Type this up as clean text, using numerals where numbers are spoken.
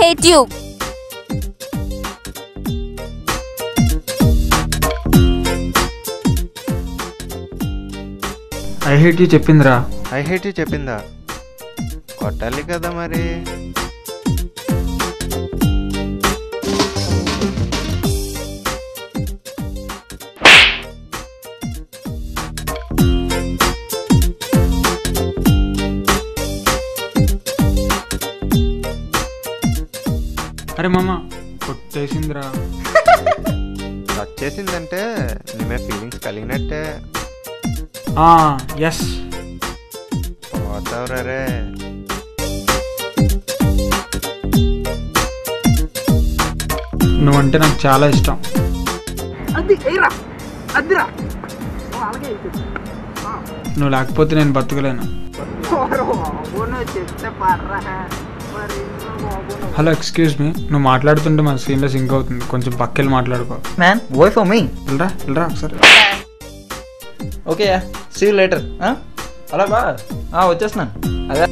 hate you. I hate you చెప్పిందిరా. I hate you చెప్పిందా? కొట్టాలి కదా మరి. అరే మామ కొట్టేసిందిరా. వచ్చేసిందంటే నిమే ఫీలింగ్స్ కలిగినట్టే. ఎస్ పోతావురే. నువ్వంటే నాకు చాలా ఇష్టం. నువ్వు లేకపోతే నేను బతకలేను. హలో ఎక్స్క్యూజ్ మీ, నువ్వు మాట్లాడుతుంటే మన సీన్లో సింక్ అవుతుంది, కొంచెం పక్కెళ్ళి మాట్లాడుకో. Man why for me. వెళ్ళరా ఒకసారి. Okay see you later. అలా బా వచ్చేస్తున్నాను. అదే